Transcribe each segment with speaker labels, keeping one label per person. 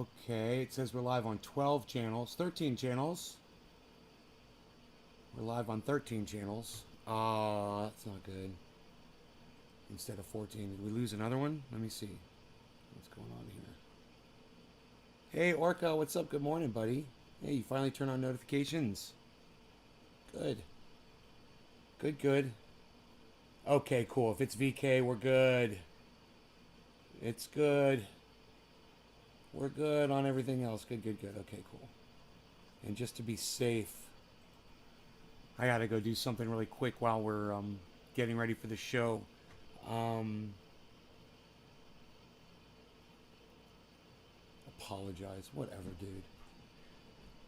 Speaker 1: Okay, it says we're live on 12 channels, 13 channels. We're live on 13 channels. That's not good. Instead of 14. Did we lose another one? Let me see. What's going on here? Hey, Orca, what's up? Good morning, buddy. Hey, you finally turned on notifications. Good. Good, good. Okay, cool. If it's VK, we're good. It's good. We're good on everything else. Good, good, good. Okay, cool. And just to be safe, I gotta go do something really quick while we're getting ready for the show. Apologize. Whatever, dude.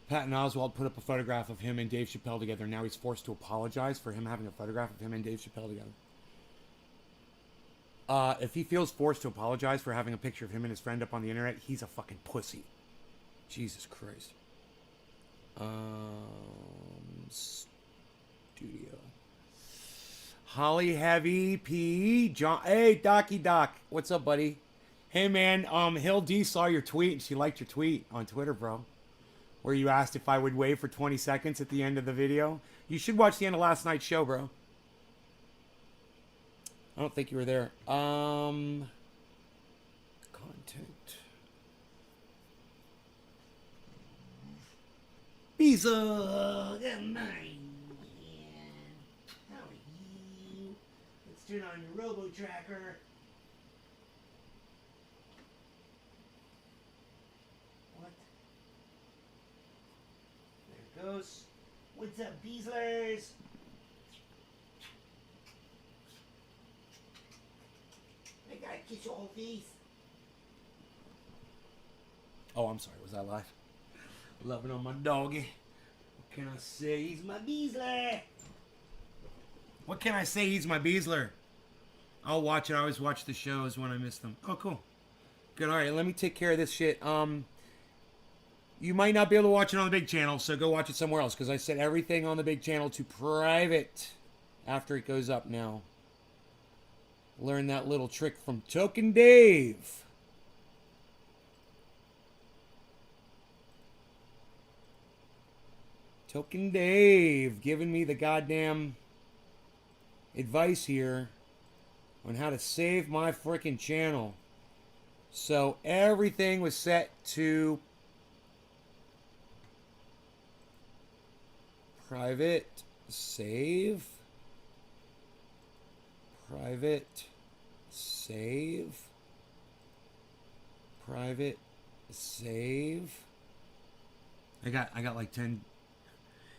Speaker 1: Patton Oswalt put up a photograph of him and Dave Chappelle together. Now he's forced to apologize for him having a photograph of him and Dave Chappelle together. If he feels forced to apologize for having a picture of him and his friend up on the internet, he's a fucking pussy. Jesus Christ. Studio. Holly Heavy P. John. Hey, Docky Doc. What's up, buddy? Hey, man. Hill D saw your tweet and she liked your tweet on Twitter, bro. Where you asked if I would wait for 20 seconds at the end of the video. You should watch the end of last night's show, bro. I don't think you were there. Content. Pizza. Good morning. How are you? Let's turn on your Robo Tracker. What? There it goes. What's up, Beaslers? I gotta kiss your whole face. Oh, I'm sorry. Was I live? Loving on my doggy. What can I say? He's my Beasler. What can I say? He's my Beasler. I'll watch it. I always watch the shows when I miss them. Oh, cool. Good. All right. Let me take care of this shit. You might not be able to watch it on the big channel, so go watch it somewhere else, because I set everything on the big channel to private after it goes up now. Learn that little trick from Token Dave. Token Dave giving me the goddamn advice here on how to save my freaking channel. So everything was set to private save. Private save. Private save. I got like 10.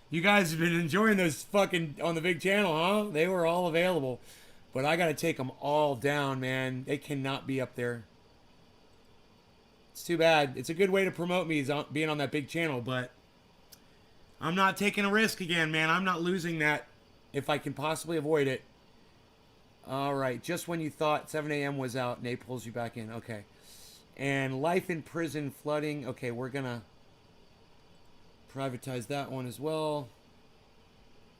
Speaker 1: You guys have been enjoying those fucking on the big channel, huh? They were all available. But I gotta take them all down, man. They cannot be up there. It's too bad. It's a good way to promote me is being on that big channel, but I'm not taking a risk again, man. I'm not losing that if I can possibly avoid it. All right. Just when you thought 7 a.m. was out, Nate pulls you back in. Okay. And life in prison flooding. Okay, we're going to privatize that one as well.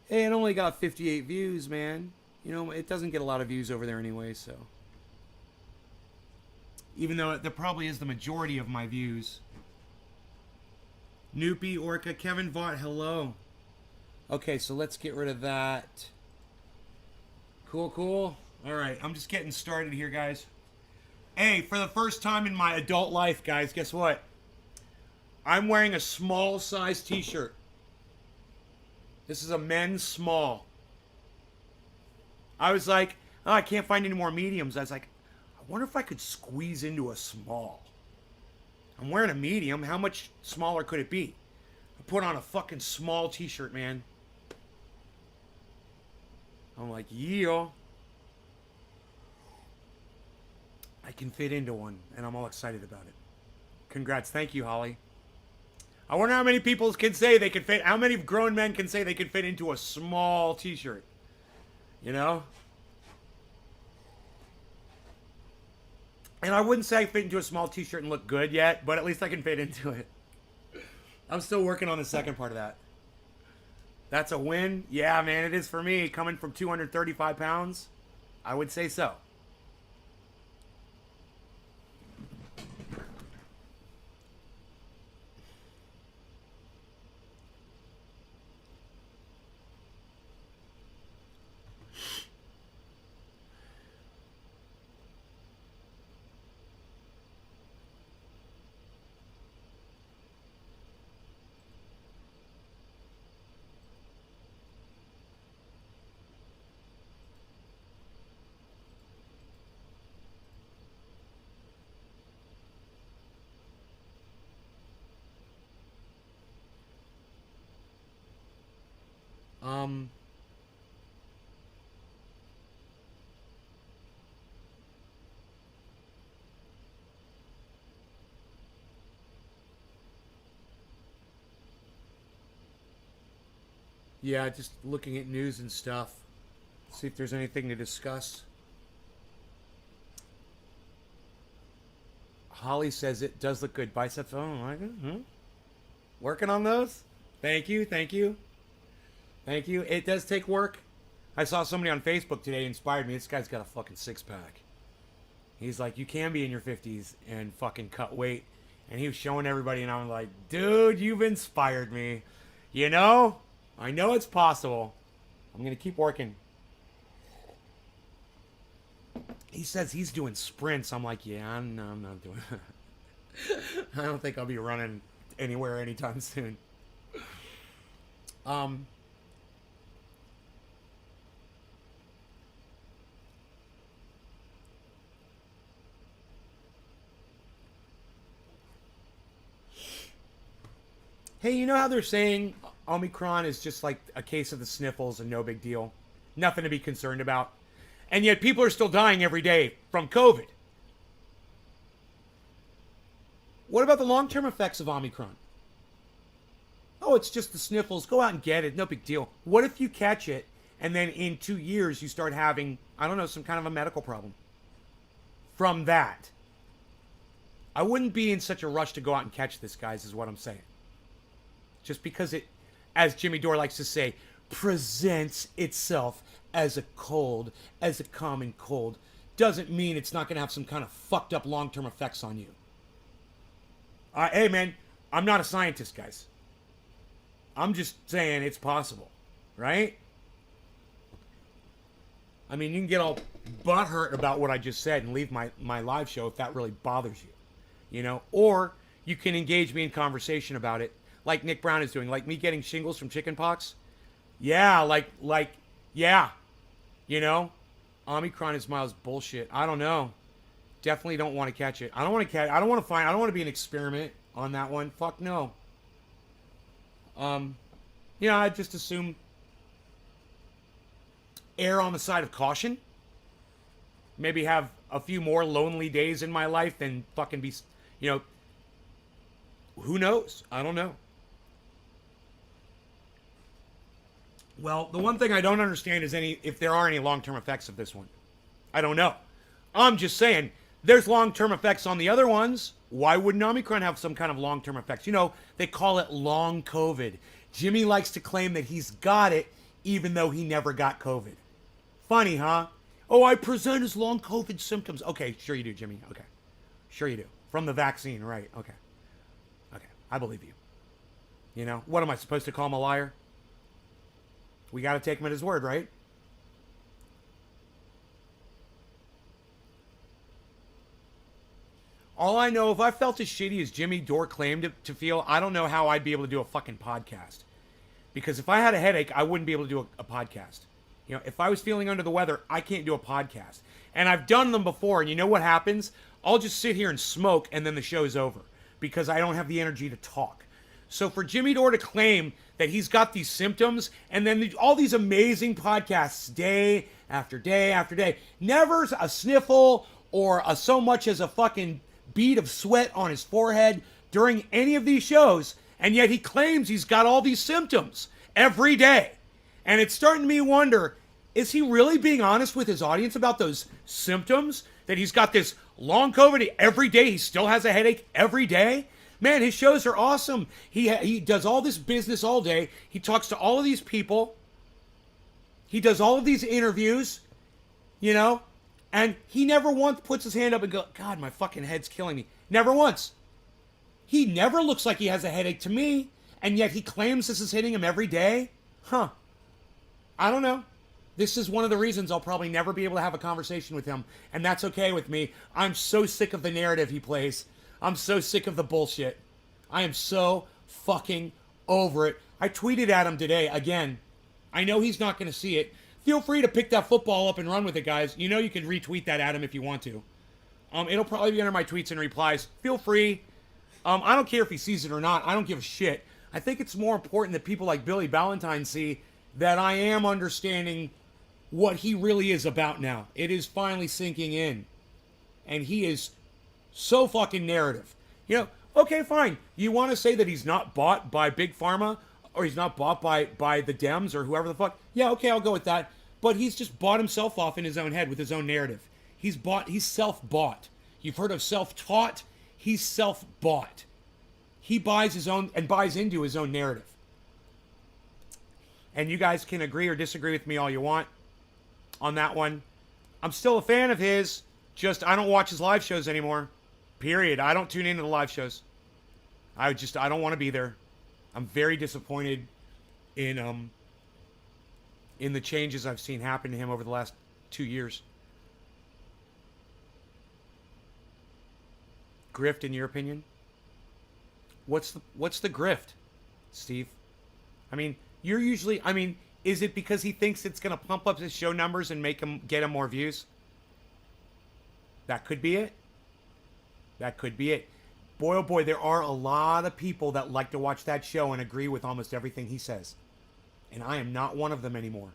Speaker 1: Hey, it only got 58 views, man. You know, it doesn't get a lot of views over there anyway, so. Even though that probably is the majority of my views. Noopy, Orca, Kevin Vaught, hello. Okay, so let's get rid of that. Cool, cool. All right, I'm just getting started here, guys. Hey, for the first time in my adult life, guys, guess what? I'm wearing a small size t-shirt. This is a men's small. I was like, oh, I can't find any more mediums. I was like, I wonder if I could squeeze into a small. I'm wearing a medium. How much smaller could it be? I put on a fucking small t-shirt, man. I'm like, yeah. I can fit into one, and I'm all excited about it. Congrats. Thank you, Holly. I wonder how many people can say they can fit, how many grown men can say they can fit into a small t-shirt? You know? And I wouldn't say I fit into a small t-shirt and look good yet, but at least I can fit into it. I'm still working on the second part of that. That's a win? Yeah, man, it is for me. Coming from 235 pounds, I would say so. Um, yeah, just looking at news and stuff. See if there's anything to discuss. Holly says it does look good. Biceps. Oh, I like it. Working on those. Thank you. Thank you. Thank you. It does take work. I saw somebody on Facebook today inspired me. This guy's got a fucking six pack. He's like, you can be in your 50s and fucking cut weight. And he was showing everybody, and I'm like, dude, you've inspired me. You know? I know it's possible. I'm going to keep working. He says he's doing sprints. I'm like, yeah, I'm not doing it. I don't think I'll be running anywhere anytime soon. Hey, you know how they're saying Omicron is just like a case of the sniffles and no big deal? Nothing to be concerned about. And yet people are still dying every day from COVID. What about the long-term effects of Omicron? Oh, it's just the sniffles. Go out and get it. No big deal. What if you catch it and then in 2 years you start having, I don't know, some kind of a medical problem from that? I wouldn't be in such a rush to go out and catch this, guys, is what I'm saying. Just because it, as Jimmy Dore likes to say, presents itself as a cold, as a common cold, doesn't mean it's not going to have some kind of fucked up long-term effects on you. Hey, man, I'm not a scientist, guys. I'm just saying it's possible, right? I mean, you can get all butthurt about what I just said and leave my live show if that really bothers you, you know? Or you can engage me in conversation about it, like Nick Brown is doing, like me getting shingles from chickenpox. Yeah, yeah, you know? Omicron is Miles bullshit. I don't know. Definitely don't want to catch it. I don't want to be an experiment on that one. Fuck no. I just assume err on the side of caution. Maybe have a few more lonely days in my life than fucking be, who knows? I don't know. Well, the one thing I don't understand is if there are any long-term effects of this one. I don't know. I'm just saying, there's long-term effects on the other ones. Why wouldn't Omicron have some kind of long-term effects? You know, they call it long COVID. Jimmy likes to claim that he's got it, even though he never got COVID. Funny, huh? Oh, I present as long COVID symptoms. Okay, sure you do, Jimmy. Okay. Sure you do. From the vaccine, right. Okay. Okay, I believe you. You know, what am I supposed to call him, a liar? We got to take him at his word, right? All I know, if I felt as shitty as Jimmy Dore claimed to feel, I don't know how I'd be able to do a fucking podcast. Because if I had a headache, I wouldn't be able to do a podcast. You know, if I was feeling under the weather, I can't do a podcast. And I've done them before, and you know what happens? I'll just sit here and smoke, and then the show's over. Because I don't have the energy to talk. So for Jimmy Dore to claim that he's got these symptoms, and then all these amazing podcasts, day after day after day, never a sniffle or so much as a fucking bead of sweat on his forehead during any of these shows, and yet he claims he's got all these symptoms every day. And it's starting to me wonder, is he really being honest with his audience about those symptoms? That he's got this long COVID every day, he still has a headache every day? Man, his shows are awesome. He does all this business all day. He talks to all of these people. He does all of these interviews, you know? And he never once puts his hand up and goes, God, my fucking head's killing me. Never once. He never looks like he has a headache to me, and yet he claims this is hitting him every day? Huh. I don't know. This is one of the reasons I'll probably never be able to have a conversation with him, and that's okay with me. I'm so sick of the narrative he plays. I'm so sick of the bullshit. I am so fucking over it. I tweeted at him today, again. I know he's not going to see it. Feel free to pick that football up and run with it, guys. You know you can retweet that at him if you want to. It'll probably be under my tweets and replies. Feel free. I don't care if he sees it or not. I don't give a shit. I think it's more important that people like Billy Ballantyne see that I am understanding what he really is about now. It is finally sinking in. And he is so fucking narrative. You know, okay, fine. You want to say that he's not bought by Big Pharma or he's not bought by the Dems or whoever the fuck. Yeah, okay, I'll go with that. But he's just bought himself off in his own head with his own narrative. He's self-bought. You've heard of self-taught? He's self-bought. He buys his own and buys into his own narrative. And you guys can agree or disagree with me all you want on that one. I'm still a fan of his. Just, I don't watch his live shows anymore. Period. I don't tune into the live shows. I don't want to be there. I'm very disappointed in the changes I've seen happen to him over the last 2 years. Grift, in your opinion? What's the grift, Steve? I mean, is it because he thinks it's going to pump up his show numbers and get him more views? That could be it. That could be it. Boy, oh boy, there are a lot of people that like to watch that show and agree with almost everything he says. And I am not one of them anymore.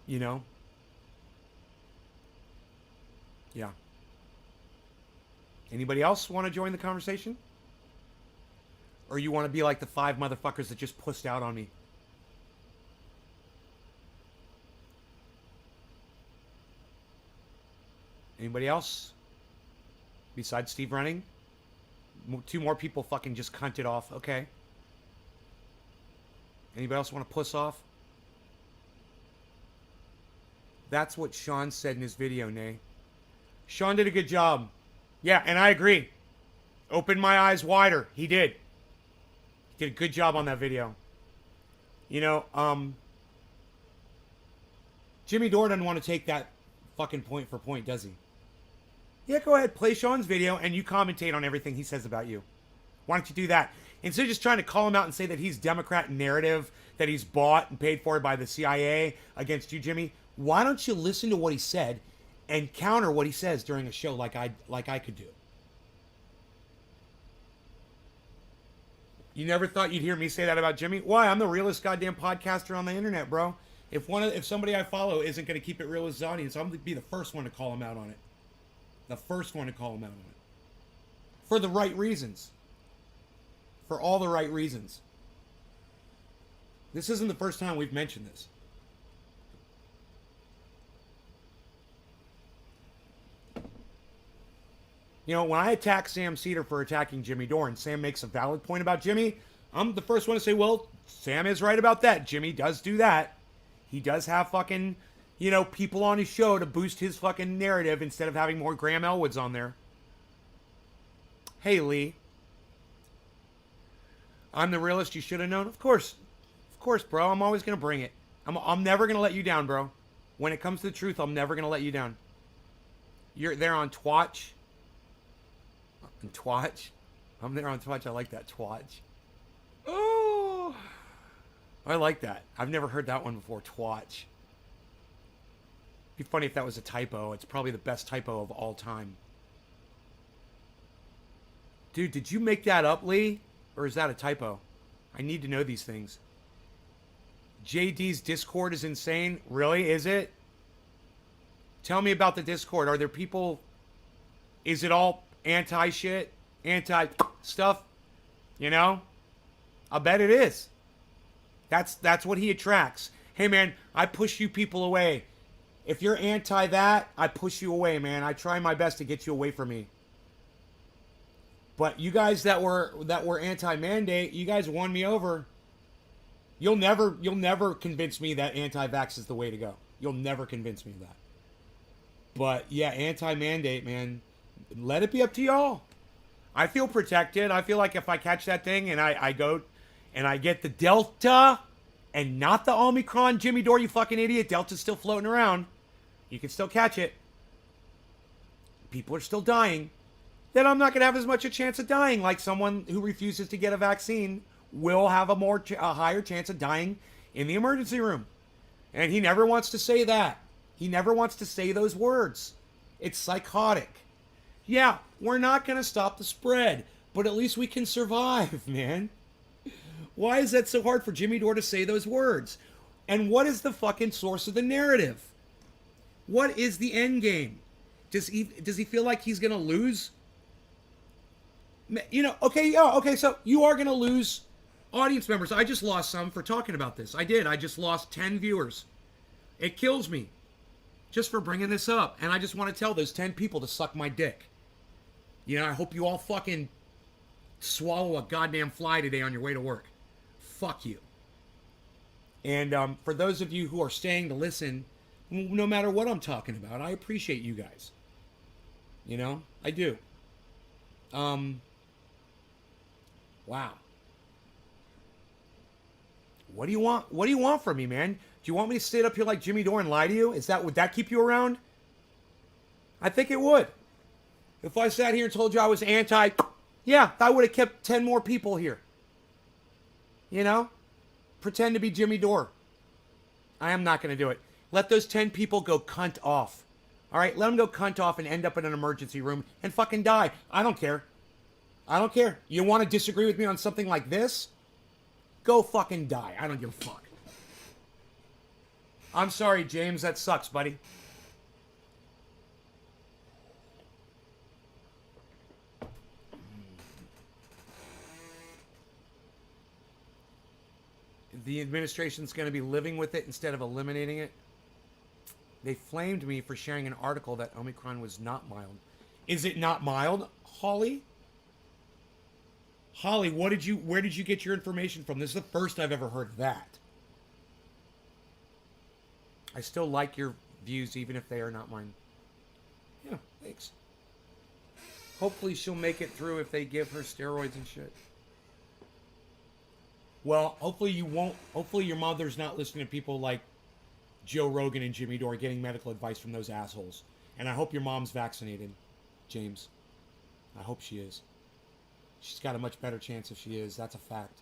Speaker 1: You know? Yeah. Anybody else want to join the conversation? Or you want to be like the 5 motherfuckers that just pussed out on me? Anybody else? Besides Steve running? 2 more people fucking just cunted off. Okay. Anybody else want to puss off? That's what Sean said in his video, Nay. Sean did a good job. Yeah, and I agree. Opened my eyes wider. He did. He did a good job on that video. You know, Jimmy Dore doesn't want to take that fucking point for point, does he? Yeah, go ahead. Play Sean's video and you commentate on everything he says about you. Why don't you do that? Instead of just trying to call him out and say that he's Democrat narrative, that he's bought and paid for by the CIA against you, Jimmy, why don't you listen to what he said and counter what he says during a show like I could do? You never thought you'd hear me say that about Jimmy? Why? I'm the realest goddamn podcaster on the internet, bro. If somebody I follow isn't going to keep it real with his audience, I'm going to be the first one to call him out on it. The first one to call him out on it. For the right reasons. For all the right reasons. This isn't the first time we've mentioned this. You know, when I attack Sam Cedar for attacking Jimmy Dore and Sam makes a valid point about Jimmy, I'm the first one to say, well, Sam is right about that. Jimmy does do that. He does have fucking, you know, people on his show to boost his fucking narrative instead of having more Graham Elwoods on there. Hey, Lee. I'm the realist you should have known. Of course, bro. I'm always going to bring it. I'm never going to let you down, bro. When it comes to the truth, I'm never going to let you down. You're there on Twatch. Twatch. I'm there on Twatch. I like that, Twatch. Oh, I like that. I've never heard that one before, Twatch. It'd be funny if that was a typo. It's probably the best typo of all time. Dude, did you make that up, Lee? Or is that a typo? I need to know these things. JD's Discord is insane. Really? Is it? Tell me about the Discord. Are there people... Is it all anti-shit? Anti-stuff? You know? I bet it is. That's what he attracts. Hey, man, I push you people away. If you're anti that, I push you away, man. I try my best to get you away from me. But you guys that were anti-mandate, you guys won me over. You'll never convince me that anti-vax is the way to go. You'll never convince me of that. But yeah, anti-mandate, man. Let it be up to y'all. I feel protected. I feel like if I catch that thing and I go and I get the Delta and not the Omicron, Jimmy Dore, you fucking idiot. Delta's still floating around. You can still catch it. People are still dying. Then I'm not going to have as much a chance of dying like someone who refuses to get a vaccine will have a higher chance of dying in the emergency room. And he never wants to say that. He never wants to say those words. It's psychotic. Yeah, we're not going to stop the spread, but at least we can survive, man. Why is that so hard for Jimmy Dore to say those words? And what is the fucking source of the narrative? What is the end game? Does he feel like he's gonna lose? You know, okay, yeah, okay, so you are gonna lose audience members. I just lost some for talking about this. I did. I just lost 10 viewers. It kills me just for bringing this up. And I just want to tell those 10 people to suck my dick. You know, I hope you all fucking swallow a goddamn fly today on your way to work. Fuck you. And for those of you who are staying to listen, no matter what I'm talking about, I appreciate you guys. You know, I do. Wow. What do you want? What do you want from me, man? Do you want me to sit up here like Jimmy Dore and lie to you? Would that keep you around? I think it would. If I sat here and told you I was anti, yeah, I would have kept 10 more people here. You know? Pretend to be Jimmy Dore. I am not going to do it. Let those 10 people go cunt off. All right? Let them go cunt off and end up in an emergency room and fucking die. I don't care. I don't care. You want to disagree with me on something like this? Go fucking die. I don't give a fuck. I'm sorry, James. That sucks, buddy. The administration's going to be living with it instead of eliminating it. They flamed me for sharing an article that Omicron was not mild. Is it not mild, Holly? Holly, where did you get your information from? This is the first I've ever heard of that. I still like your views even if they are not mine. Yeah, thanks. Hopefully she'll make it through if they give her steroids and shit. Well, hopefully you won't. Hopefully your mother's not listening to people like Joe Rogan and Jimmy Dore getting medical advice from those assholes. And I hope your mom's vaccinated, James. I hope she is. She's got a much better chance if she is. That's a fact.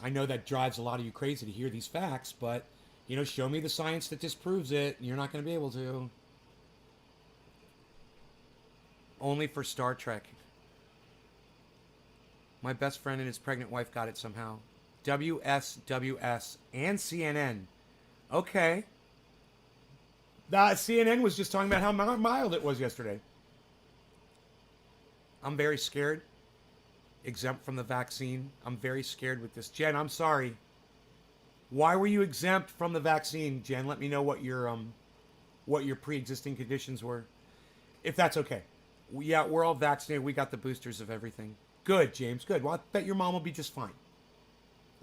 Speaker 1: I know that drives a lot of you crazy to hear these facts, but, you know, show me the science that disproves it. You're not going to be able to. Only for Star Trek. My best friend and his pregnant wife got it somehow. WSWS and CNN. Okay. CNN was just talking about how mild it was yesterday. I'm very scared. Exempt from the vaccine. I'm very scared with this. Jen, I'm sorry. Why were you exempt from the vaccine, Jen? Let me know what your pre-existing conditions were. If that's okay. Yeah, we're all vaccinated. We got the boosters of everything. Good, James. Good. Well, I bet your mom will be just fine.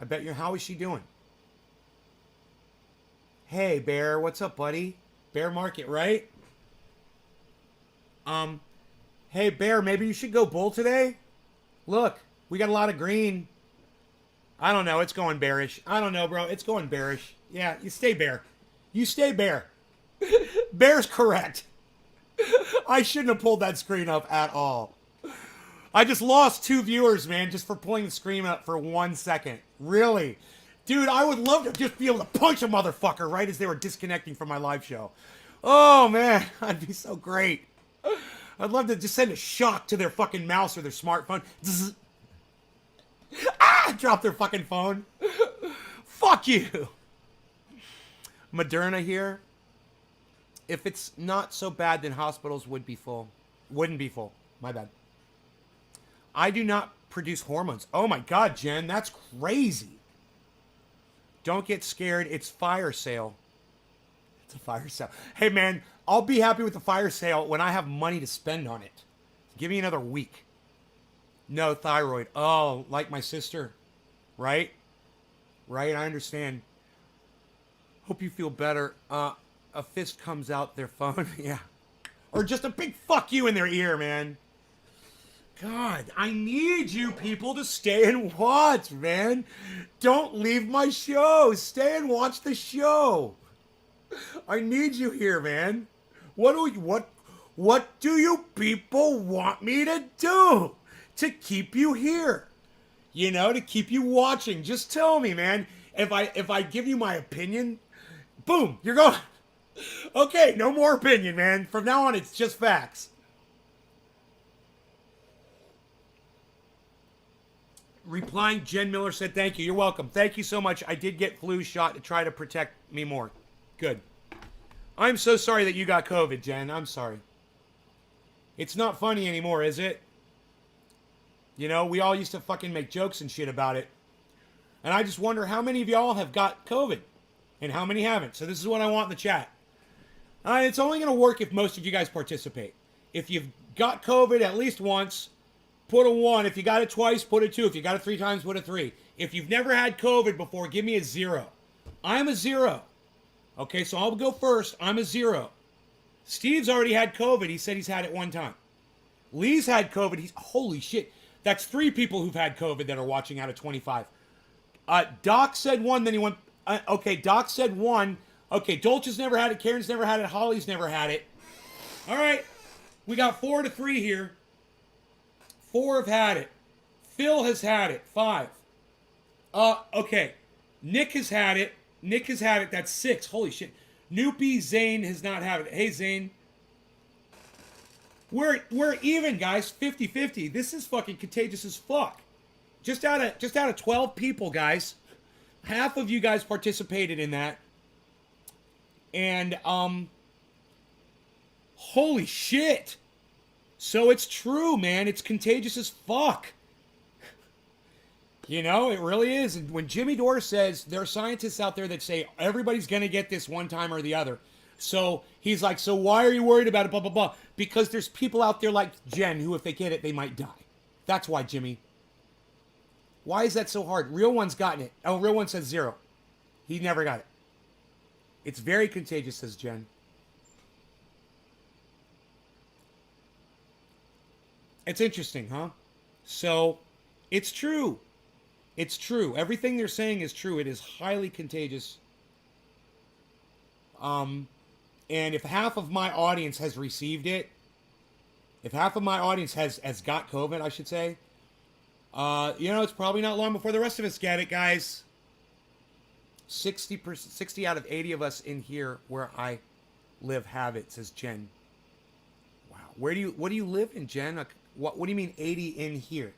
Speaker 1: I bet you. How is she doing? Hey, Bear. What's up, buddy? Bear Market, right? Hey, Bear, maybe you should go bull today? Look, we got a lot of green. I don't know. It's going bearish. I don't know, bro. It's going bearish. Yeah, you stay bear. You stay bear. Bear's correct. I shouldn't have pulled that screen up at all. I just lost 2 viewers, man, just for pulling the screen up for 1 second. Really? Dude, I would love to just be able to punch a motherfucker right as they were disconnecting from my live show. Oh, man. That'd be so great. I'd love to just send a shock to their fucking mouse or their smartphone. Zzz. Ah! Drop their fucking phone. Fuck you. Moderna here. If it's not so bad, then hospitals would be full. Wouldn't be full. My bad. I do not produce hormones. Oh my God, Jen, that's crazy. Don't get scared. It's fire sale. It's a fire sale. Hey, man, I'll be happy with the fire sale when I have money to spend on it. Give me another week. No thyroid. Oh, like my sister. Right? Right? I understand. Hope you feel better. A fist comes out their phone. Yeah. Or just a big fuck you in their ear, man. God, I need you people to stay and watch, man. Don't leave my show. Stay and watch the show. I need you here, man. What do you people want me to do to keep you here? You know, to keep you watching. Just tell me, man. If I give you my opinion, boom, you're going. Okay, no more opinion, man. From now on, it's just facts. replying, Jen Miller said, thank you. You're welcome. Thank you so much. I did get flu shot to try to protect me more. Good. I'm so sorry that you got COVID, Jen. I'm sorry. It's not funny anymore, is it? You know, we all used to fucking make jokes and shit about it. And I just wonder how many of y'all have got COVID and how many haven't. So this is what I want in the chat. It's only going to work if most of you guys participate. If you've got COVID at least once, put a 1. If you got it twice, put a 2. If you got it 3 times, put a 3. If you've never had COVID before, give me a 0. I'm a 0. Okay, so I'll go first. I'm a 0. Steve's already had COVID. He said he's had it 1 time. Lee's had COVID. Holy shit. That's 3 people who've had COVID that are watching out of 25. Doc said 1, then he went... okay, Doc said 1. Okay, Dolce's never had it. Karen's never had it. Holly's never had it. All right. We got 4 to 3 here. 4 have had it. Phil has had it. 5. Okay. Nick has had it. Nick has had it. That's 6. Holy shit. Noopy Zane has not had it. Hey, Zane. We're even, guys. 50-50. This is fucking contagious as fuck. Just out of 12 people, guys. Half of you guys participated in that. And, holy shit. So it's true, man. It's contagious as fuck. You know, it really is. And when Jimmy Dore says there are scientists out there that say everybody's going to get this one time or the other. So he's like, so why are you worried about it? Blah, blah, blah. Because there's people out there like Jen who, if they get it, they might die. That's why, Jimmy. Why is that so hard? Real One's gotten it. Oh, Real One says 0. He never got it. It's very contagious, says Jen. It's interesting, huh? So, it's true. It's true. Everything they're saying is true. It is highly contagious. And if half of my audience has received it, if half of my audience has got COVID, I should say, you know, it's probably not long before the rest of us get it, guys. 60 out of 80 of us in here where I live have it, says Jen. Wow. What do you live in, Jen? What do you mean 80 in here?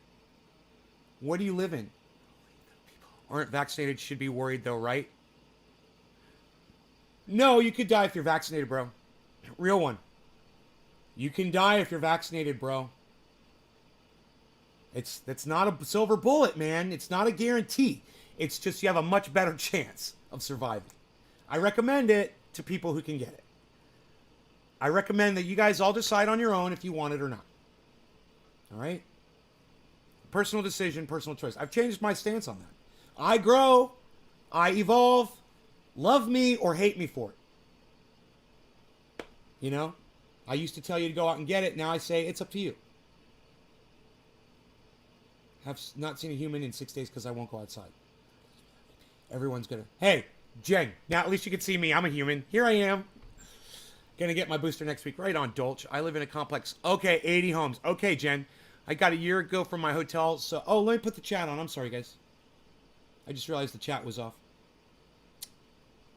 Speaker 1: What do you live in? Aren't vaccinated should be worried though, right? No, you could die if you're vaccinated, bro. Real One. You can die if you're vaccinated, bro. That's not a silver bullet, man. It's not a guarantee. It's just you have a much better chance of surviving. I recommend it to people who can get it. I recommend that you guys all decide on your own if you want it or not. All right? Personal decision, personal choice. I've changed my stance on that. I grow. I evolve. Love me or hate me for it. You know? I used to tell you to go out and get it. Now I say it's up to you. Have not seen a human in 6 days because I won't go outside. Everyone's gonna... Hey, Jen. Now at least you can see me. I'm a human. Here I am. Gonna get my booster next week. Right on, Dolce. I live in a complex. Okay, 80 homes. Okay, Jen. I got a year ago from my hotel. So, oh, let me put the chat on. I'm sorry, guys. I just realized the chat was off.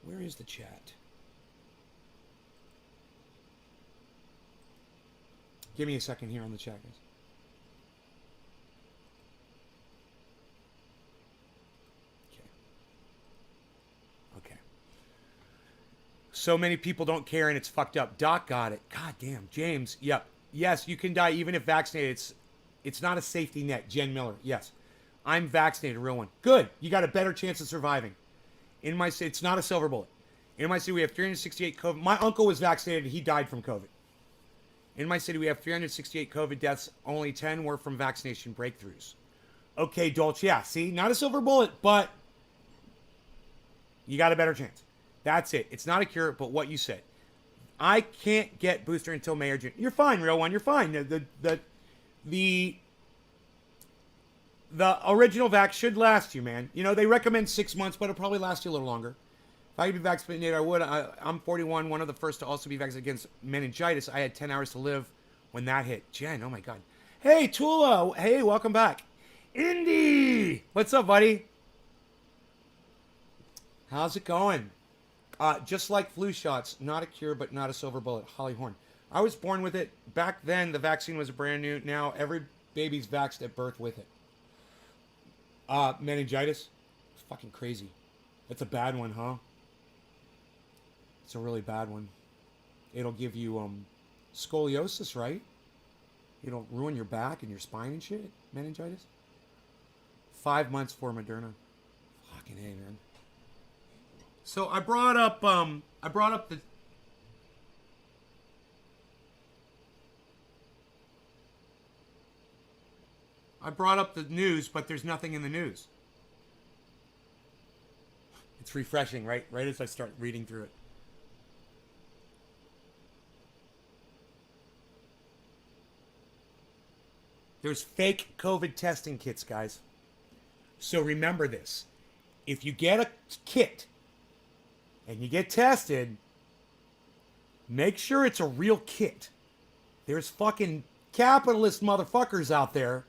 Speaker 1: Where is the chat? Give me a second here on the chat, guys. Okay. So many people don't care and it's fucked up. Doc got it. God damn. James, yep. Yes, you can die even if vaccinated. It's not a safety net. Jen Miller, yes. I'm vaccinated, Real One. Good. You got a better chance of surviving. In my city, it's not a silver bullet. In my city, we have 368 COVID. My uncle was vaccinated. He died from COVID. In my city, we have 368 COVID deaths. Only 10 were from vaccination breakthroughs. Okay, Dolce. Yeah, see? Not a silver bullet, but you got a better chance. That's it. It's not a cure, but what you said. I can't get booster until May or June. You're fine, Real One. You're fine. The original vax should last you, man. You know, they recommend 6 months, but it'll probably last you a little longer. If I could be vaccinated, I would. I'm 41, one of the first to also be vaccinated against meningitis. I had 10 hours to live when that hit. Jen, oh my God. Hey, Tula. Hey, welcome back. Indy. What's up, buddy? How's it going? Just like flu shots, not a cure, but not a silver bullet. Holly Horn. I was born with it. Back then, the vaccine was brand new. Now, every baby's vaxxed at birth with it. Meningitis. It's fucking crazy. That's a bad one, huh? It's a really bad one. It'll give you scoliosis, right? It'll ruin your back and your spine and shit. Meningitis. 5 months for Moderna. Fucking A, man. So I brought up the news, but there's nothing in the news. It's refreshing, right? Right as I start reading through it. There's fake COVID testing kits, guys. So remember this. If you get a kit and you get tested, make sure it's a real kit. There's fucking capitalist motherfuckers out there,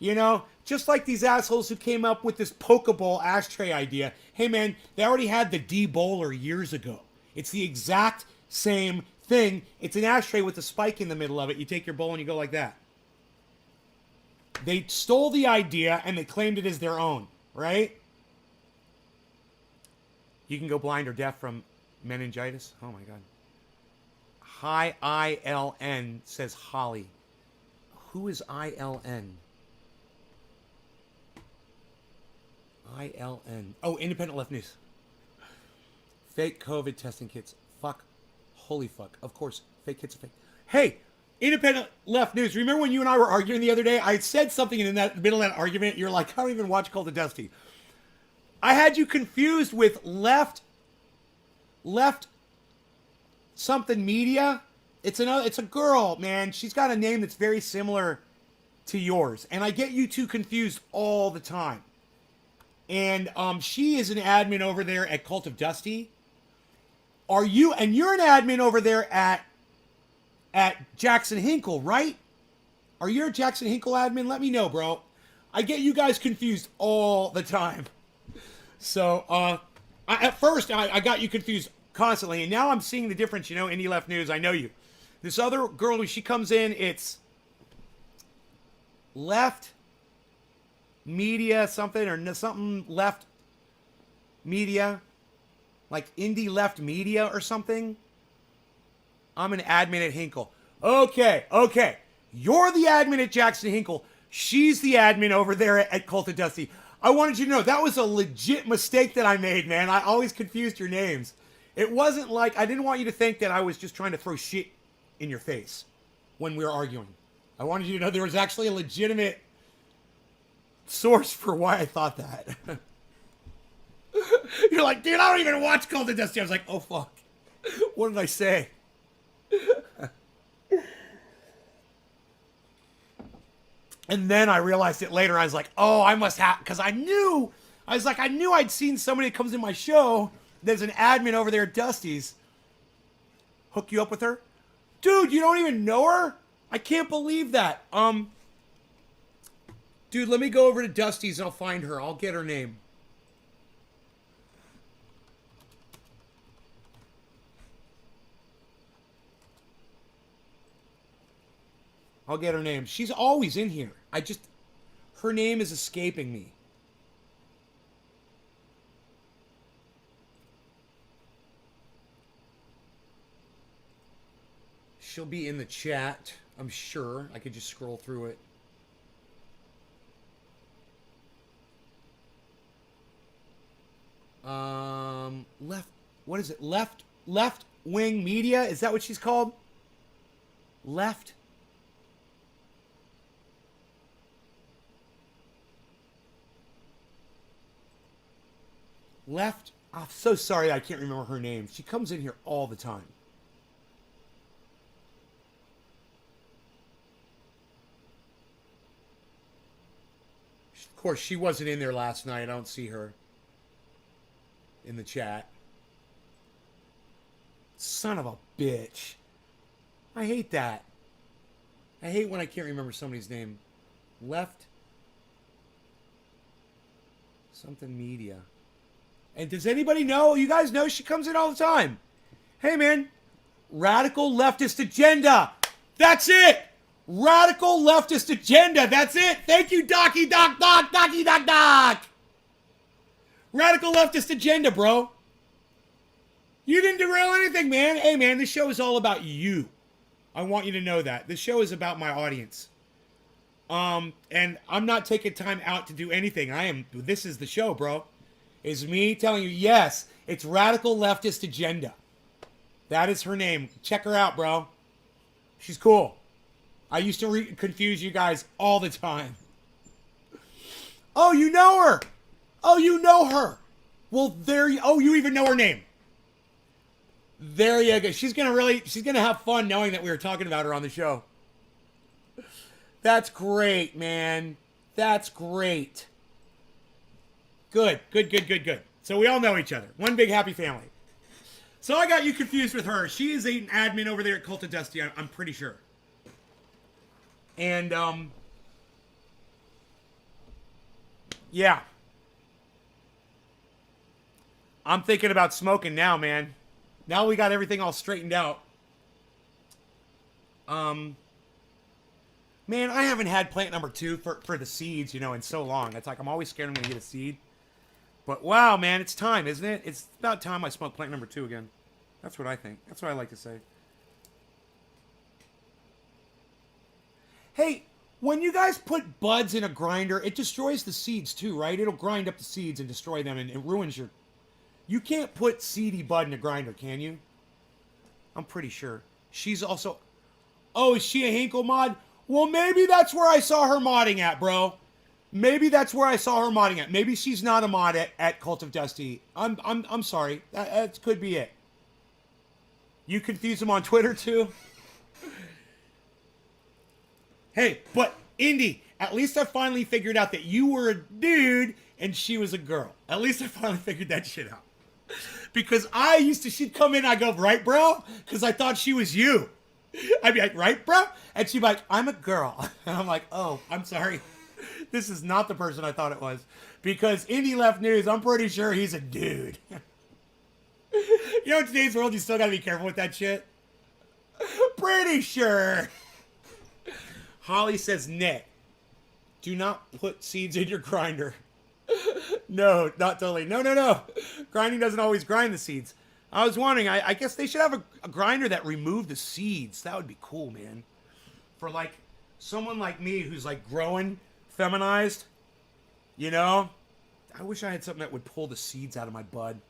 Speaker 1: you know, just like these assholes who came up with this Pokeball ashtray idea. Hey man, they already had the D-Bowler years ago. It's the exact same thing. It's an ashtray with a spike in the middle of it. You take your bowl and you go like that. They stole the idea and they claimed it as their own, right? You can go blind or deaf from meningitis. Oh my God. Hi, ILN, says Holly. Who is ILN? ILN. Oh, Independent Left News. Fake COVID testing kits. Fuck. Holy fuck. Of course, fake kits are fake. Hey, Independent Left News. Remember when you and I were arguing the other day? I said something in that middle of that argument. You're like, I don't even watch Cult of Dusty. I had you confused with left something media. It's a girl, man. She's got a name that's very similar to yours, and I get you two confused all the time. And she is an admin over there at Cult of Dusty. Are you? And you're an admin over there at Jackson Hinkle, right? Are you a Jackson Hinkle admin? Let me know, bro. I get you guys confused all the time. So, at first, I got you confused constantly, and now I'm seeing the difference, you know, Indie Left News, I know you. This other girl, when she comes in, it's left media something, or something left media, like Indie Left Media or something. I'm an admin at Hinkle. Okay. You're the admin at Jackson Hinkle. She's the admin over there at Cult of Dusty. I wanted you to know that was a legit mistake that I made, man. I always confused your names. It wasn't like, I didn't want you to think that I was just trying to throw shit in your face when we were arguing. I wanted you to know there was actually a legitimate source for why I thought that. You're like, dude, I don't even watch Cult of Dusty. I was like, oh fuck. What did I say? And then I realized it later. I was like, oh, I must have, because I knew I'd seen somebody that comes in my show. There's an admin over there at Dusty's. Hook you up with her? Dude, you don't even know her? I can't believe that. Dude, let me go over to Dusty's and I'll find her. I'll get her name. I'll get her name. She's always in here. Her name is escaping me. She'll be in the chat, I'm sure. I could just scroll through it. What is it? Left Wing Media? Is that what she's called? Left? I'm so sorry I can't remember her name. She comes in here all the time. Of course, she wasn't in there last night. I don't see her in the chat. Son of a bitch. I hate that. I hate when I can't remember somebody's name. Left something media. And does anybody know? You guys know she comes in all the time. Hey, man. Radical leftist agenda. That's it. Radical leftist agenda. That's it. Thank you, Docky Doc Doc Docky Doc Doc. Radical leftist agenda, bro. You didn't derail anything, man. Hey, man, this show is all about you. I want you to know that. This show is about my audience. And I'm not taking time out to do anything. This is the show, bro. Is me telling you, yes, it's Radical Leftist Agenda. That is her name. Check her out, bro. She's cool. I used to confuse you guys all the time. Oh, you know her. Oh, you know her. Well, you even know her name. There you go. She's gonna have fun knowing that we were talking about her on the show. That's great, man. That's great. Good. So we all know each other. One big happy family. So I got you confused with her. She is an admin over there at Cult of Dusty, I'm pretty sure. And, yeah. I'm thinking about smoking now, man. Now we got everything all straightened out. Man, I haven't had plant number 2 for the seeds, in so long. It's like I'm always scared I'm going to get a seed. But wow, man, it's time, isn't it? It's about time I smoke plant number 2 again. That's what I think. That's what I like to say. Hey, when you guys put buds in a grinder, it destroys the seeds too, right? It'll grind up the seeds and destroy them, and it ruins your... You can't put seedy bud in a grinder, can you? I'm pretty sure. She's also... Oh, is she a Hinkle mod? Well, maybe that's where I saw her modding at, bro. Maybe that's where I saw her modding at. Maybe she's not a mod at Cult of Dusty. I'm sorry. That could be it. You confuse them on Twitter too? Hey, but Indy, at least I finally figured out that you were a dude and she was a girl. At least I finally figured that shit out. Because she'd come in, I go, right, bro? Because I thought she was you. I'd be like, right, bro? And she'd be like, I'm a girl. And I'm like, oh, I'm sorry. This is not the person I thought it was. Because Indy left news, I'm pretty sure he's a dude. In today's world, you still gotta be careful with that shit. Pretty sure. Holly says, Nick, do not put seeds in your grinder. No, not totally. No. Grinding doesn't always grind the seeds. I was wondering, I guess they should have a grinder that removed the seeds. That would be cool, man. For, like, someone like me who's, like, growing, feminized, I wish I had something that would pull the seeds out of my bud.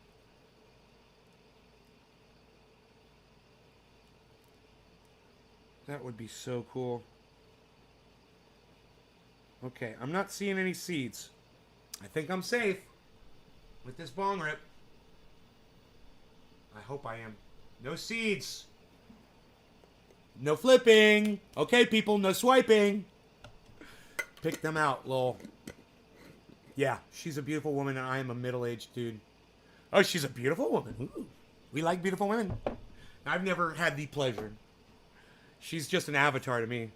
Speaker 1: That would be so cool. Okay, I'm not seeing any seeds. I think I'm safe with this bong rip. I hope I am. No seeds. No flipping. Okay, people, no swiping. Pick them out, lol. Yeah, she's a beautiful woman and I am a middle-aged dude. Oh, she's a beautiful woman. Ooh, we like beautiful women. I've never had the pleasure. She's just an avatar to me.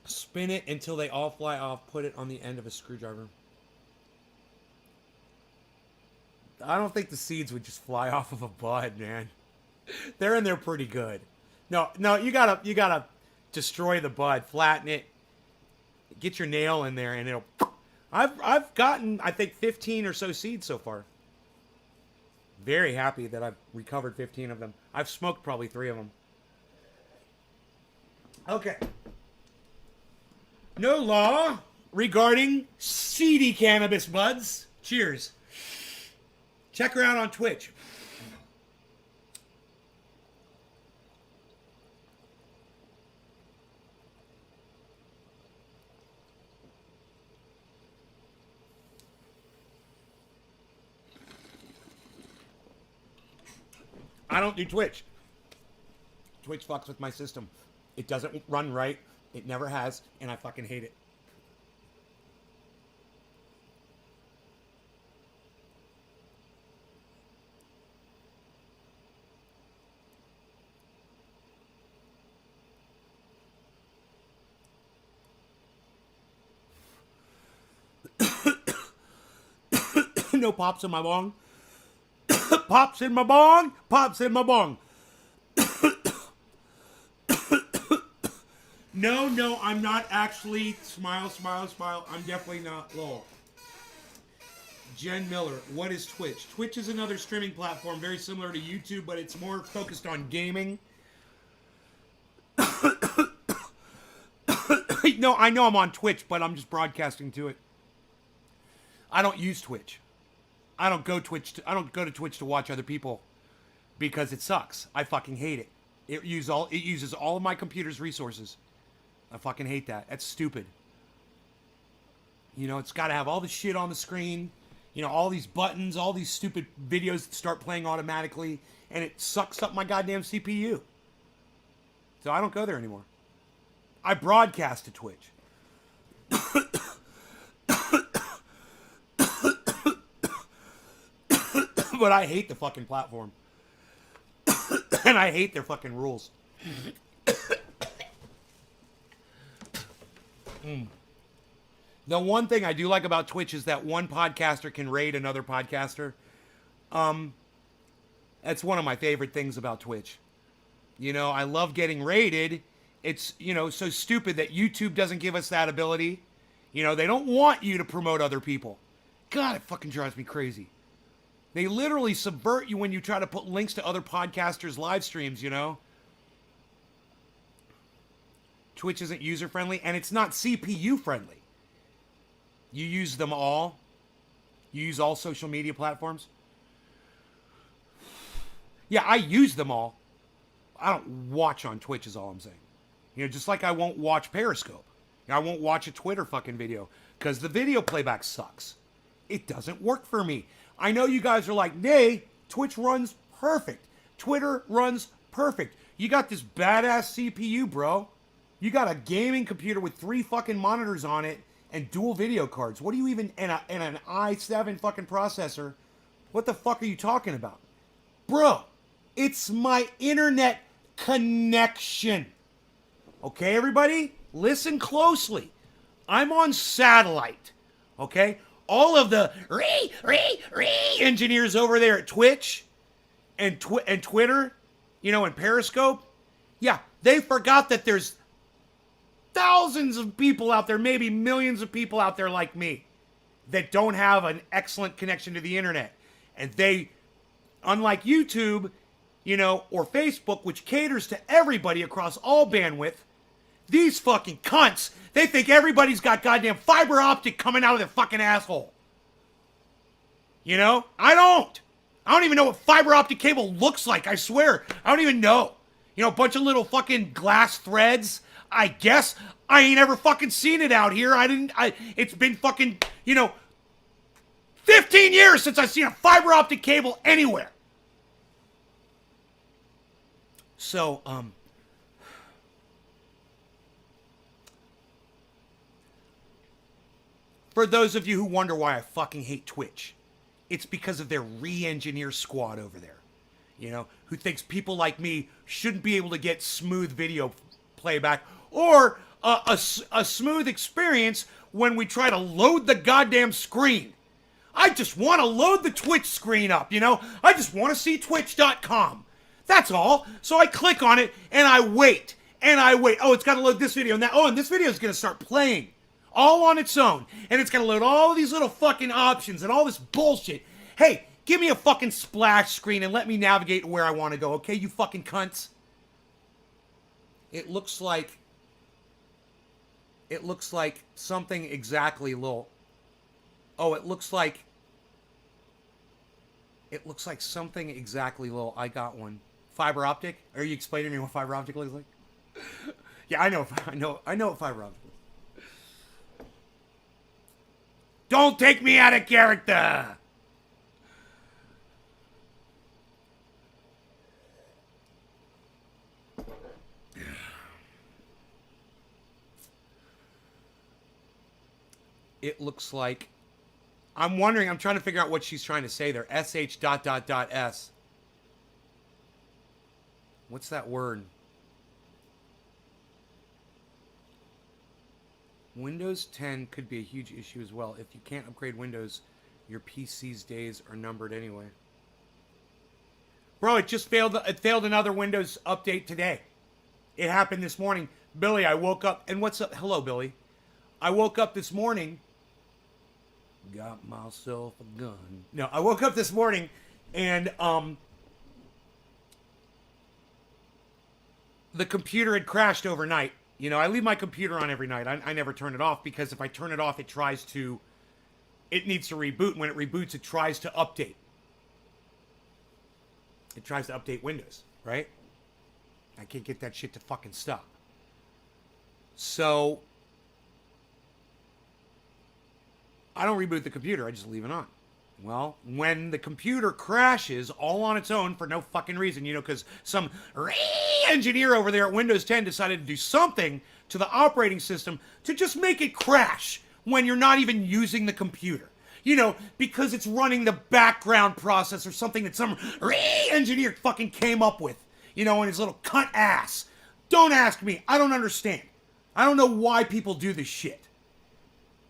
Speaker 1: Spin it until they all fly off. Put it on the end of a screwdriver. I don't think the seeds would just fly off of a bud, man. They're in there pretty good. No, you gotta destroy the bud, flatten it, get your nail in there, and it'll. I've gotten, I think, 15 or so seeds so far. Very happy that I've recovered 15 of them. I've smoked probably 3 of them. Okay. No law regarding seedy cannabis buds. Cheers. Check her out on Twitch. I don't do Twitch. Twitch fucks with my system. It doesn't run right. It never has, and I fucking hate it. No pops in my bong. Pops in my bong. Pops in my bong. No, I'm not actually. Smile. I'm definitely not. Lol. Jen Miller, what is Twitch? Twitch is another streaming platform very similar to YouTube, but it's more focused on gaming. No, I know I'm on Twitch, but I'm just broadcasting to it. I don't use Twitch. I don't go to Twitch to watch other people because it sucks. I fucking hate it. It uses all of my computer's resources. I fucking hate that. That's stupid. You know, it's got to have all the shit on the screen. You know, all these buttons, all these stupid videos that start playing automatically, and it sucks up my goddamn CPU. So I don't go there anymore. I broadcast to Twitch. But I hate the fucking platform. And I hate their fucking rules. The one thing I do like about Twitch is that one podcaster can raid another podcaster. That's one of my favorite things about Twitch. You know, I love getting raided. It's, you know, so stupid that YouTube doesn't give us that ability. You know, they don't want you to promote other people. God, it fucking drives me crazy. They literally subvert you when you try to put links to other podcasters' live streams, you know? Twitch isn't user-friendly, and it's not CPU-friendly. You use them all. You use all social media platforms. Yeah, I use them all. I don't watch on Twitch is all I'm saying. You know, just like I won't watch Periscope. I won't watch a Twitter fucking video because the video playback sucks. It doesn't work for me. I know you guys are like, nay, Twitch runs perfect. Twitter runs perfect. You got this badass CPU, bro. You got a gaming computer with 3 fucking monitors on it and dual video cards. What do you even, and an i7 fucking processor. What the fuck are you talking about? Bro, it's my internet connection. Okay, everybody? Listen closely. I'm on satellite. Okay? All of the engineers over there at Twitch and Twitter, you know, and Periscope, yeah, they forgot that there's thousands of people out there, maybe millions of people out there like me that don't have an excellent connection to the internet. And they, unlike YouTube, you know, or Facebook, which caters to everybody across all bandwidth, these fucking cunts, they think everybody's got goddamn fiber optic coming out of their fucking asshole. You know? I don't even know what fiber optic cable looks like, I swear. I don't even know. You know, a bunch of little fucking glass threads. I guess I ain't ever fucking seen it out here. It's been fucking, you know, 15 years since I've seen a fiber optic cable anywhere. So, for those of you who wonder why I fucking hate Twitch, it's because of their re-engineer squad over there. You know, who thinks people like me shouldn't be able to get smooth video playback or a smooth experience when we try to load the goddamn screen. I just want to load the Twitch screen up, you know? I just want to see twitch.com. That's all. So I click on it and I wait. And I wait. Oh, it's got to load this video and that. Oh, and this video is going to start playing all on its own. And it's going to load all these little fucking options and all this bullshit. Hey, give me a fucking splash screen and let me navigate where I want to go, okay, you fucking cunts? It looks like something exactly little. Oh, it looks like something exactly little. I got one. Fiber optic? Are you explaining to me what fiber optic looks like? Yeah, I know what fiber optic is. Don't take me out of character. It looks like, I'm trying to figure out what she's trying to say there. sh ... What's that word? Windows 10 could be a huge issue as well. If you can't upgrade Windows, your PC's days are numbered anyway. Bro, it just failed. It failed another Windows update today. It happened this morning. Billy, I woke up, and what's up? Hello, Billy. I woke up this morning, got myself a gun. No, I woke up this morning, and the computer had crashed overnight. You know, I leave my computer on every night. I never turn it off because if I turn it off, it needs to reboot. When it reboots, it tries to update. It tries to update Windows, right? I can't get that shit to fucking stop. So, I don't reboot the computer. I just leave it on. Well, when the computer crashes all on its own for no fucking reason, you know, because some engineer over there at Windows 10 decided to do something to the operating system to just make it crash when you're not even using the computer. You know, because it's running the background process or something that some engineer fucking came up with, you know, in his little cunt ass. Don't ask me. I don't understand. I don't know why people do this shit.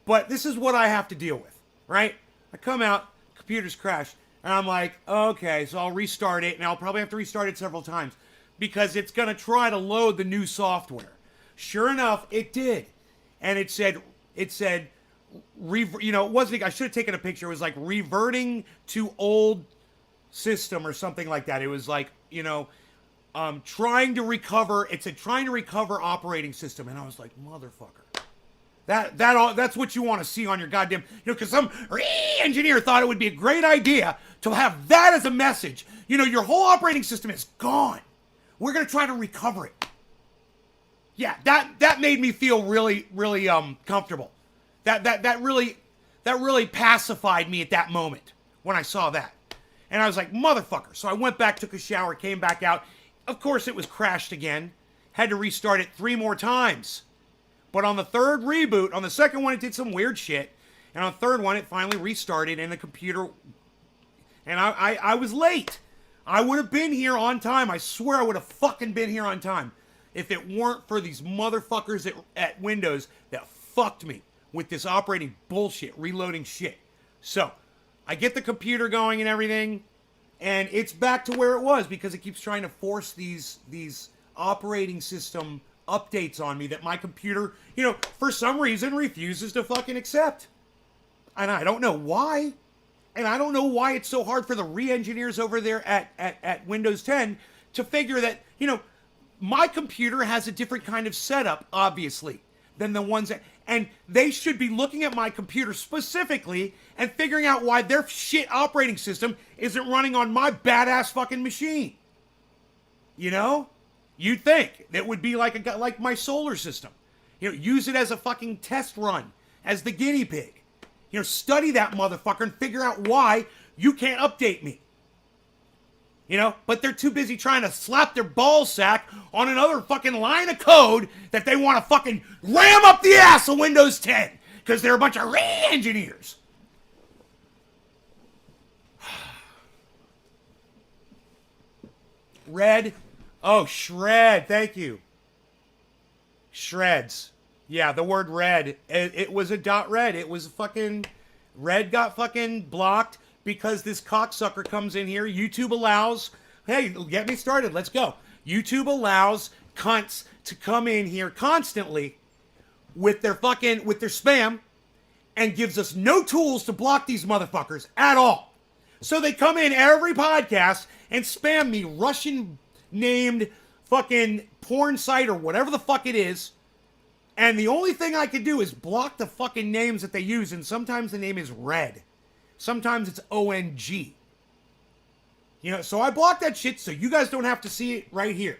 Speaker 1: But this is what I have to deal with, right? I come out, computer's crashed, and I'm like, okay, so I'll restart it, and I'll probably have to restart it several times because it's going to try to load the new software. Sure enough, it did. And it said, you know, it wasn't, I should have taken a picture. It was like reverting to old system or something like that. It was like, you know, trying to recover, it said trying to recover operating system. And I was like, motherfucker. That's what you want to see on your goddamn, you know, because some engineer thought it would be a great idea to have that as a message. You know, your whole operating system is gone. We're going to try to recover it. Yeah, that made me feel really, really comfortable. That really pacified me at that moment when I saw that. And I was like, motherfucker. So I went back, took a shower, came back out. Of course, it was crashed again. Had to restart it 3 more times. But on the third reboot, on the second one, it did some weird shit. And on the third one, it finally restarted and the computer... And I was late. I would have been here on time. I swear I would have fucking been here on time if it weren't for these motherfuckers at Windows that fucked me with this operating bullshit, reloading shit. So, I get the computer going and everything, and it's back to where it was because it keeps trying to force these operating system updates on me that my computer, you know, for some reason refuses to fucking accept. And I don't know why. And I don't know why it's so hard for the re-engineers over there at Windows 10 to figure that, you know, my computer has a different kind of setup, obviously, than the ones that... And they should be looking at my computer specifically and figuring out why their shit operating system isn't running on my badass fucking machine. You know? You'd think that would be like my solar system. You know, use it as a fucking test run, as the guinea pig. You know, study that motherfucker and figure out why you can't update me. You know, but they're too busy trying to slap their ball sack on another fucking line of code that they want to fucking ram up the ass of Windows 10 because they're a bunch of re-engineers. Red. Oh, shred. Thank you. Shreds. Yeah, the word red. It was a .red. It was fucking... Red got fucking blocked because this cocksucker comes in here. YouTube allows... Hey, get me started. Let's go. YouTube allows cunts to come in here constantly with their spam and gives us no tools to block these motherfuckers at all. So they come in every podcast and spam me Russian named fucking porn site or whatever the fuck it is. And the only thing I could do is block the fucking names that they use. And sometimes the name is Red. Sometimes it's ONG. You know, so I block that shit so you guys don't have to see it right here.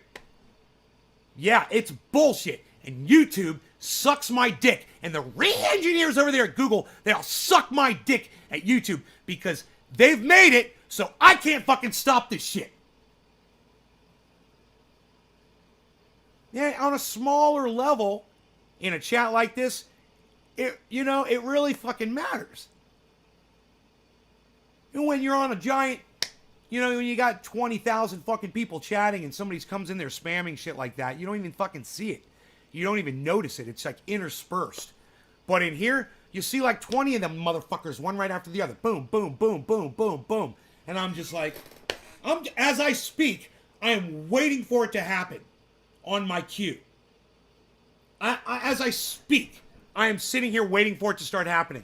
Speaker 1: Yeah, it's bullshit. And YouTube sucks my dick. And the re-engineers over there at Google, they'll suck my dick at YouTube because they've made it so I can't fucking stop this shit. Yeah, on a smaller level, in a chat like this, it really fucking matters. And when you're on a giant, when you got 20,000 fucking people chatting and somebody comes in there spamming shit like that, you don't even fucking see it. You don't even notice it. It's like interspersed. But in here, you see like 20 of them motherfuckers, one right after the other. Boom, boom, boom, boom, boom, boom. And I'm just like, as I speak, I am waiting for it to happen on my queue. As I speak, I am sitting here waiting for it to start happening.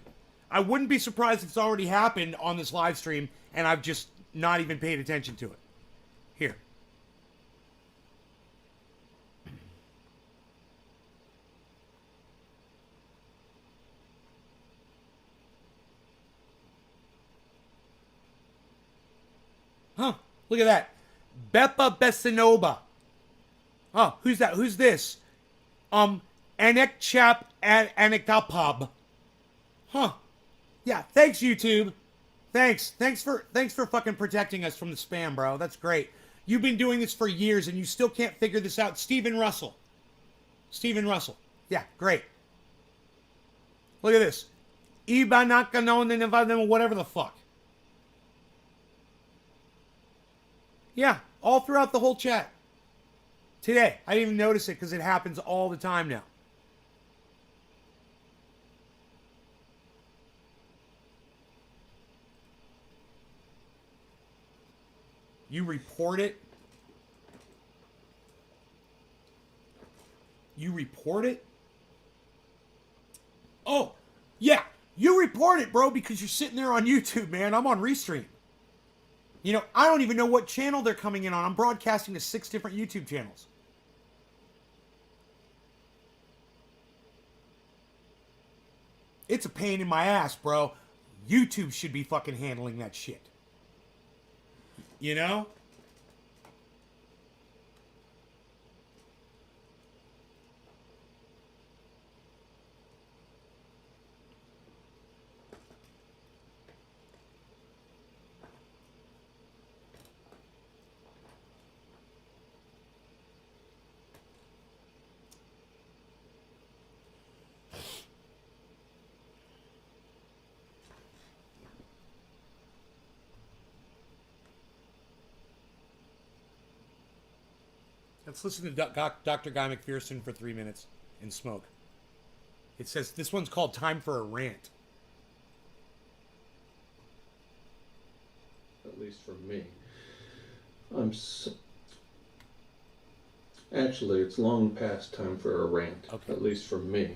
Speaker 1: I wouldn't be surprised if it's already happened on this live stream and I've just not even paid attention to it. Here. Huh. Look at that. Beppa Bessinova. Oh, who's that? Who's this? Anek Chap and Anekapub. Huh. Yeah, thanks, YouTube. Thanks for fucking protecting us from the spam, bro. That's great. You've been doing this for years and you still can't figure this out. Stephen Russell. Yeah, great. Look at this. Ibanakanon, whatever the fuck. Yeah, all throughout the whole chat. Today. I didn't even notice it because it happens all the time now. You report it? You report it? Oh, yeah. You report it, bro, because you're sitting there on YouTube, man. I'm on Restream. You know, I don't even know what channel they're coming in on. I'm broadcasting to 6 different YouTube channels. It's a pain in my ass, bro. YouTube should be fucking handling that shit. You know? Let's listen to Dr. Guy McPherson for 3 minutes and smoke. It says this one's called Time for a Rant.
Speaker 2: At least for me. Actually, it's long past time for a rant.
Speaker 1: Okay.
Speaker 2: At least for me.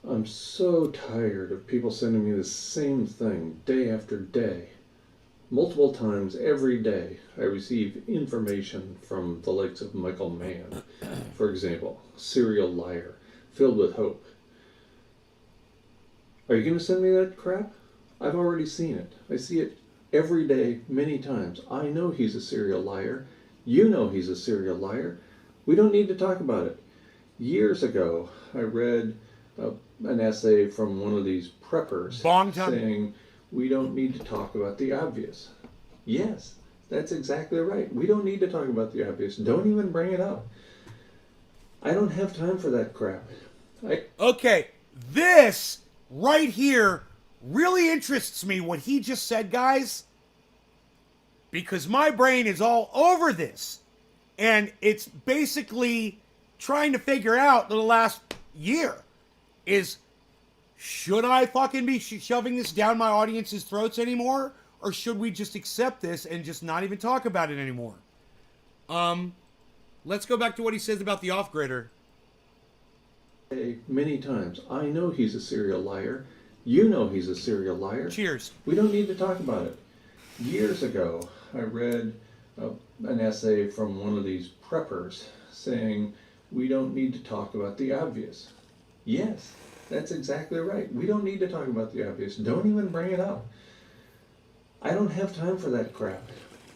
Speaker 2: I'm so tired of people sending me the same thing day after day. Multiple times every day, I receive information from the likes of Michael Mann, for example, serial liar, filled with hope. Are you going to send me that crap? I've already seen it. I see it every day, many times. I know he's a serial liar. You know he's a serial liar. We don't need to talk about it. Years ago, I read an essay from one of these preppers saying, we don't need to talk about the obvious. Yes, that's exactly right. We don't need to talk about the obvious. Don't even bring it up. I don't have time for that crap.
Speaker 1: Okay, this right here really interests me, what he just said, guys. Because my brain is all over this. And it's basically trying to figure out the last year is, should I fucking be shoving this down my audience's throats anymore? Or should we just accept this and just not even talk about it anymore? Let's go back to what he says about the off-gridder.
Speaker 2: Many times. I know he's a serial liar. You know he's a serial liar.
Speaker 1: Cheers.
Speaker 2: We don't need to talk about it. Years ago, I read an essay from one of these preppers saying, we don't need to talk about the obvious. Yes. That's exactly right. We don't need to talk about the obvious. Don't even bring it up. I don't have time for that crap.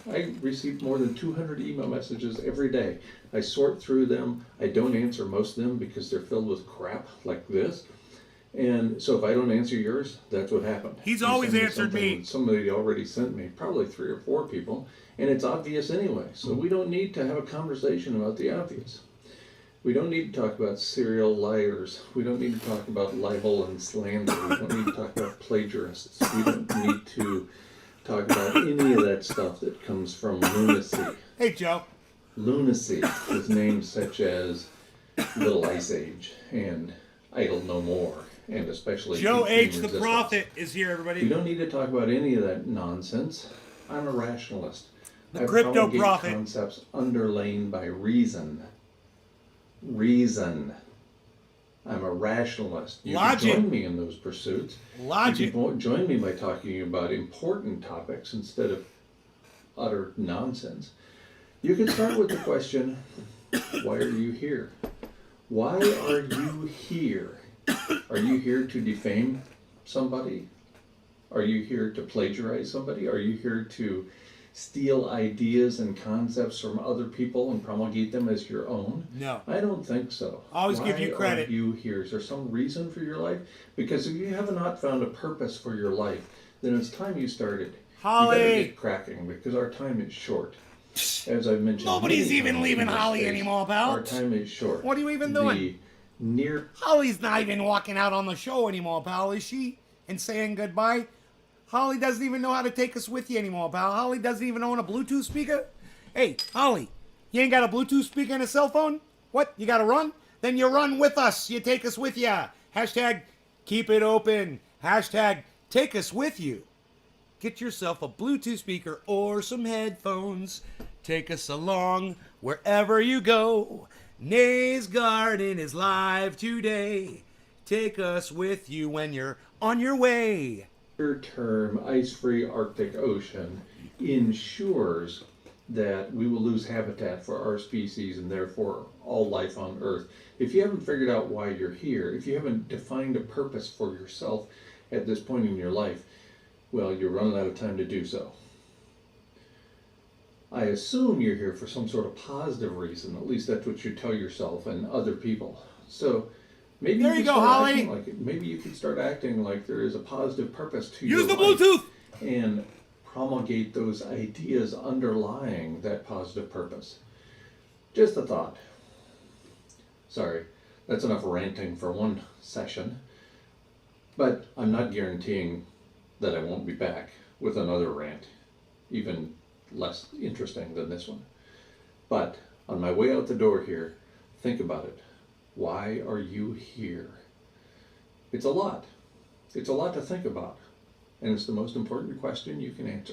Speaker 2: I receive more than 200 email messages every day. I sort through them. I don't answer most of them because they're filled with crap like this. And so if I don't answer yours, that's what happened.
Speaker 1: He's always answered me.
Speaker 2: Somebody already sent me, probably 3 or 4 people, and it's obvious anyway. So we don't need to have a conversation about the obvious. We don't need to talk about serial liars. We don't need to talk about libel and slander. We don't need to talk about plagiarists. We don't need to talk about any of that stuff that comes from lunacy.
Speaker 1: Hey, Joe.
Speaker 2: Lunacy with names such as Little Ice Age and Idle No More, and especially
Speaker 1: Joe H. the
Speaker 2: Resistance.
Speaker 1: Prophet is here, everybody.
Speaker 2: We don't need to talk about any of that nonsense. I'm a rationalist.
Speaker 1: The crypto prophet.
Speaker 2: Concepts underlain by reason. Reason. I'm a rationalist. You
Speaker 1: Logic.
Speaker 2: can join me in those pursuits.
Speaker 1: Logic.
Speaker 2: You can join me by talking about important topics instead of utter nonsense. You can start with the question, why are you here? Why are you here? Are you here to defame somebody? Are you here to plagiarize somebody? Are you here to steal ideas and concepts from other people and promulgate them as your own?
Speaker 1: No.
Speaker 2: I don't think so.
Speaker 1: Always give you credit.
Speaker 2: Why are you here? Is there some reason for your life? Because if you have not found a purpose for your life, then it's time you started.
Speaker 1: Holly!
Speaker 2: You better get cracking because our time is short. As I've mentioned,
Speaker 1: Nobody's even leaving Holly anymore, pal.
Speaker 2: Our time is short.
Speaker 1: What are you even doing? Holly's not even walking out on the show anymore, pal, is she? And saying goodbye? Holly doesn't even know how to take us with you anymore, pal. Holly doesn't even own a Bluetooth speaker. Hey, Holly, you ain't got a Bluetooth speaker and a cell phone? What, you gotta run? Then you run with us. You take us with ya. Hashtag keep it open. Hashtag take us with you. Get yourself a Bluetooth speaker or some headphones. Take us along wherever you go. Nay's Garden is live today. Take us with you when you're on your way.
Speaker 2: Term ice-free Arctic Ocean ensures that we will lose habitat for our species and therefore all life on Earth. If you haven't figured out why you're here, if you haven't defined a purpose for yourself at this point in your life, well, you're running out of time to do so. I assume you're here for some sort of positive reason. At least that's what you tell yourself and other people. So maybe
Speaker 1: there you go, Holly.
Speaker 2: Maybe you can start acting like there is a positive purpose to
Speaker 1: your life.
Speaker 2: Use
Speaker 1: the Bluetooth!
Speaker 2: And promulgate those ideas underlying that positive purpose. Just a thought. Sorry, that's enough ranting for one session. But I'm not guaranteeing that I won't be back with another rant, even less interesting than this one. But on my way out the door here, think about it. Why are you here? It's a lot. It's a lot to think about. And it's the most important question you can answer.